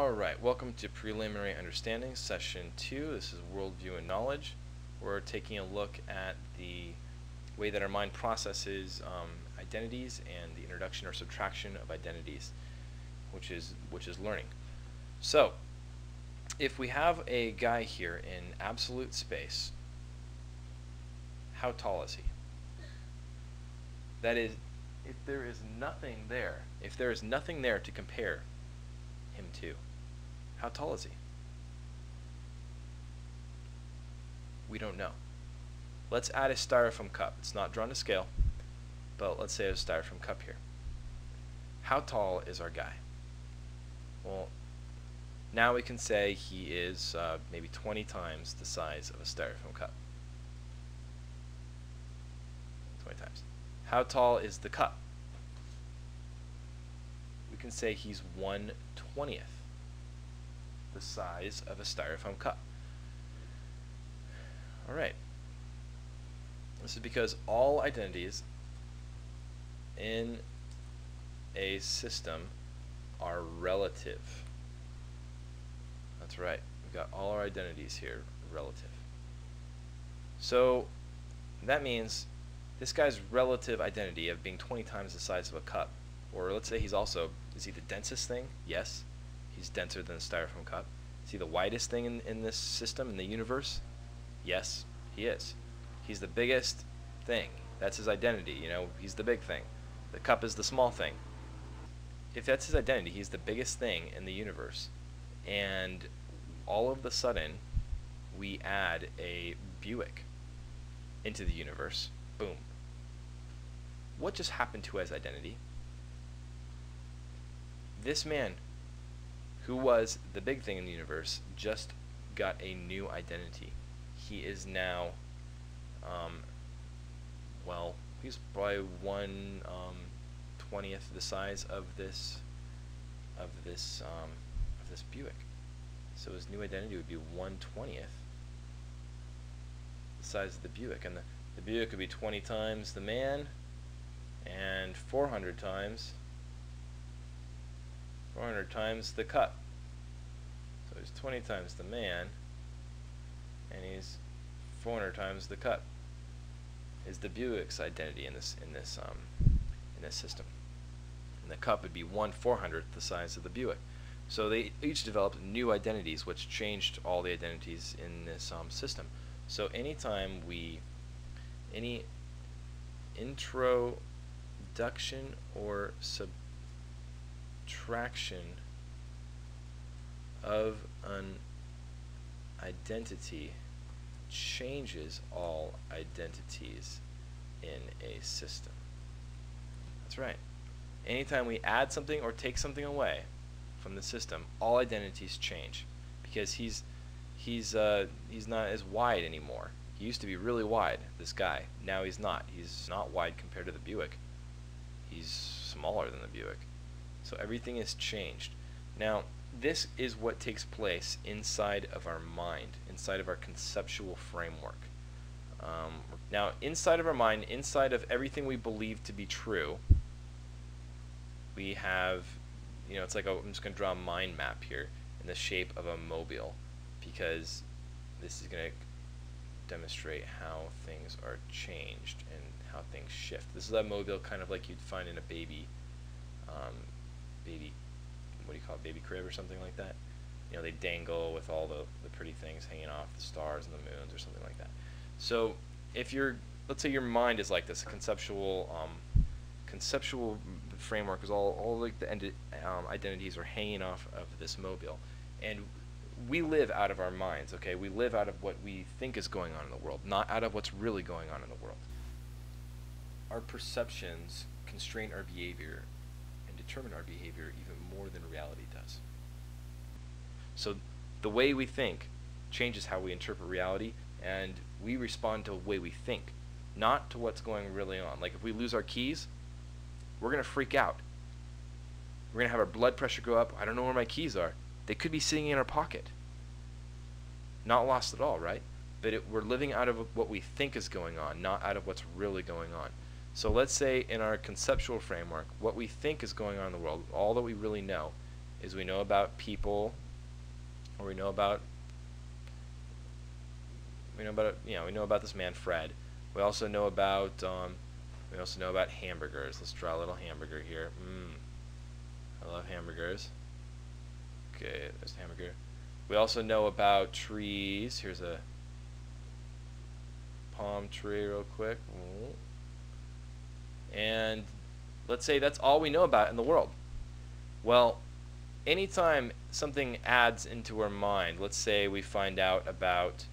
Alright, welcome to Preliminary Understanding, Session 2. This is Worldview and Knowledge. We're taking a look at the way that our mind processes identities and the introduction or subtraction of identities, which is learning. So, if we have a guy here in absolute space, how tall is he? That is, if there is nothing there to compare him to, how tall is he? We don't know. Let's add a styrofoam cup. It's not drawn to scale, but let's say a styrofoam cup here. How tall is our guy? Well, now we can say he is maybe 20 times the size of a styrofoam cup. 20 times. How tall is the cup? We can say he's 1/20th the size of a styrofoam cup. Alright. This is because all identities in a system are relative. That's right. We've got all our identities here relative. So that means this guy's relative identity of being 20 times the size of a cup, or let's say is he the densest thing? Yes. He's denser than a styrofoam cup. Is he the widest thing in this system, in the universe? Yes, he is. He's the biggest thing. That's his identity, you know, he's the big thing. The cup is the small thing. If that's his identity, he's the biggest thing in the universe. And all of a sudden, we add a Buick into the universe. Boom. What just happened to his identity? This man, who was the big thing in the universe, just got a new identity. He is now, well, he's probably 1/20th the size of this Buick. So his new identity would be 1/20th the size of the Buick, and the Buick would be 20 times the man and 400 times the cup. So he's 20 times the man and he's 400 times the cup. Is the Buick's identity in this system. And the cup would be 1/400th the size of the Buick. So they each developed new identities, which changed all the identities in this system. So anytime any introduction or subtraction of an identity changes all identities in a system. That's right. Anytime we add something or take something away from the system, all identities change, because he's not as wide anymore. He used to be really wide, this guy. Now he's not. He's not wide compared to the Buick. He's smaller than the Buick. So everything is changed. Now, this is what takes place inside of our mind, inside of our conceptual framework. Now, inside of our mind, inside of everything we believe to be true, we have, it's like I'm just going to draw a mind map here in the shape of a mobile, because this is going to demonstrate how things are changed and how things shift. This is a mobile kind of like you'd find in a baby, what do you call it, baby crib or something like that. They dangle with all the pretty things hanging off, the stars and the moons or something like that. So if let's say your mind is like this, a conceptual framework is all like the identities are hanging off of this mobile, and we live out of our minds. Okay, we live out of what we think is going on in the world, not out of what's really going on in the world. Our perceptions constrain our behavior and determine our behavior even more than reality does. So the way we think changes how we interpret reality, and we respond to the way we think, not to what's going really on. Like if we lose our keys, we're going to freak out. We're going to have our blood pressure go up. I don't know where my keys are. They could be sitting in our pocket. Not lost at all, right? But we're living out of what we think is going on, not out of what's really going on. So let's say in our conceptual framework, what we think is going on in the world, all that we really know, is we know about people, or we know about this man Fred. We also know about hamburgers. Let's draw a little hamburger here. I love hamburgers. Okay, there's a hamburger. We also know about trees. Here's a palm tree real quick. And let's say that's all we know about in the world. Well, anytime something adds into our mind, let's say we find out about,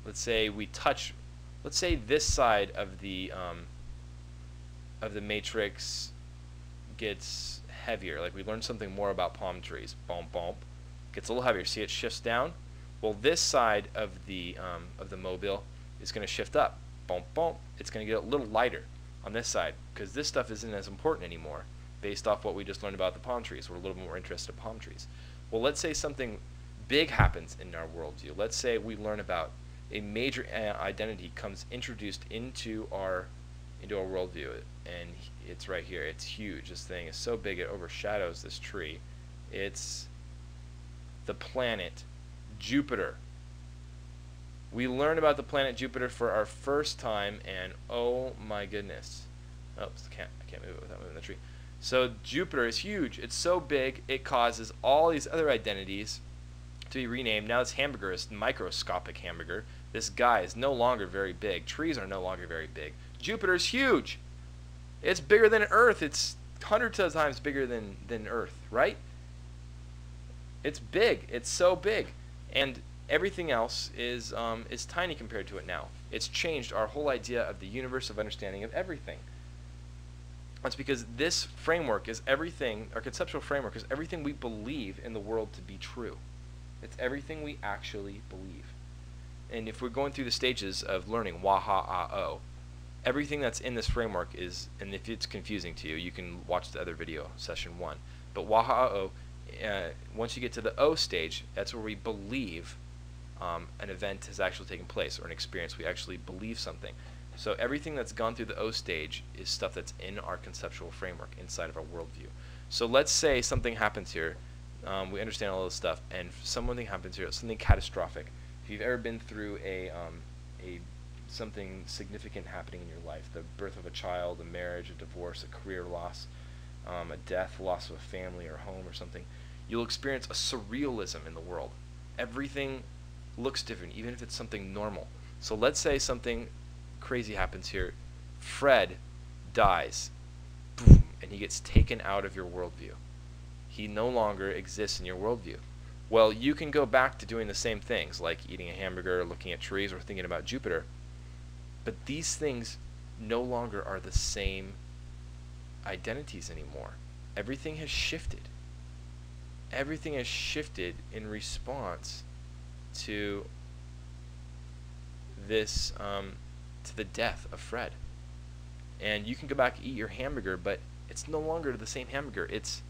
let's say this side of the matrix gets heavier. Like we learned something more about palm trees. Bump, bump. Gets a little heavier. See, it shifts down. Well, this side of the mobile is going to shift up. Bump, bump. It's going to get a little lighter on this side because this stuff isn't as important anymore based off what we just learned about the palm trees. We're a little bit more interested in palm trees. Well, let's say something big happens in our worldview. Let's say we learn about a major identity comes introduced into our worldview, and it's right here. It's huge. This thing is so big it overshadows this tree. It's the planet Jupiter. We learn about the planet Jupiter for our first time, and oh my goodness. Oops, I can't move it without moving the tree. So Jupiter is huge. It's so big it causes all these other identities to be renamed. Now this hamburger is microscopic hamburger. This guy is no longer very big. Trees are no longer very big. Jupiter is huge. It's bigger than Earth. It's hundreds of times bigger than Earth, right? It's big. It's so big. And everything else is tiny compared to it now. It's changed our whole idea of the universe, of understanding of everything. That's because this framework is everything, our conceptual framework is everything we believe in the world to be true. It's everything we actually believe. And if we're going through the stages of learning Wa-ha-ah-oh, everything that's in this framework is, and if it's confusing to you, you can watch the other video, session 1. But Wa-ha-ah-oh, once you get to the O stage, that's where we believe an event has actually taken place, or an experience. We actually believe something. So everything that's gone through the O stage is stuff that's in our conceptual framework, inside of our worldview. So let's say something happens here. We understand all this stuff, and something happens here, something catastrophic. If you've ever been through something significant happening in your life, the birth of a child, a marriage, a divorce, a career loss, a death, loss of a family or home or something, you'll experience a surrealism in the world. Everything looks different, even if it's something normal. So let's say something crazy happens here. Fred dies, boom, and he gets taken out of your worldview. He no longer exists in your worldview. Well, you can go back to doing the same things, like eating a hamburger, looking at trees, or thinking about Jupiter. But these things no longer are the same identities anymore. Everything has shifted. Everything has shifted in response to this, to the death of Fred. And you can go back and eat your hamburger, but it's no longer the same hamburger. It's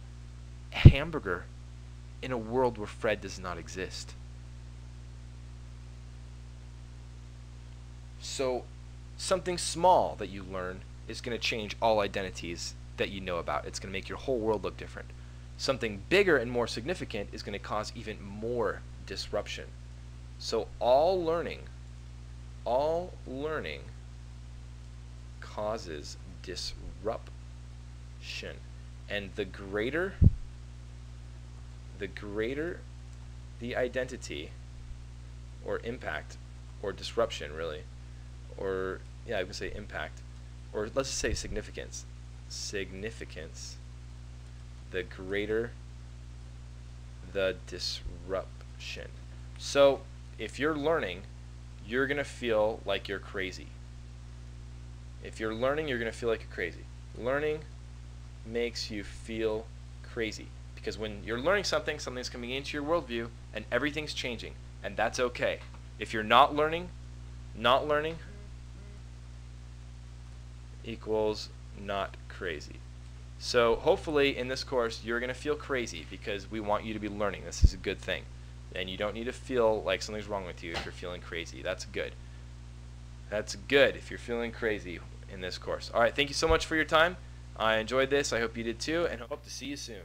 a hamburger in a world where Fred does not exist. So something small that you learn is going to change all identities that you know about. It's going to make your whole world look different. Something bigger and more significant is going to cause even more disruption. So all learning causes disruption. And the greater the identity or impact or disruption, really, or yeah, I would say impact, or let's just say significance, the greater the disruption. So if you're learning, you're going to feel like you're crazy. If you're learning, you're going to feel like you're crazy. Learning makes you feel crazy. Because when you're learning something, something's coming into your worldview, and everything's changing. And that's okay. If you're not learning equals not crazy. So hopefully in this course, you're going to feel crazy because we want you to be learning. This is a good thing. And you don't need to feel like something's wrong with you if you're feeling crazy. That's good. That's good if you're feeling crazy in this course. All right, thank you so much for your time. I enjoyed this. I hope you did too, and hope to see you soon.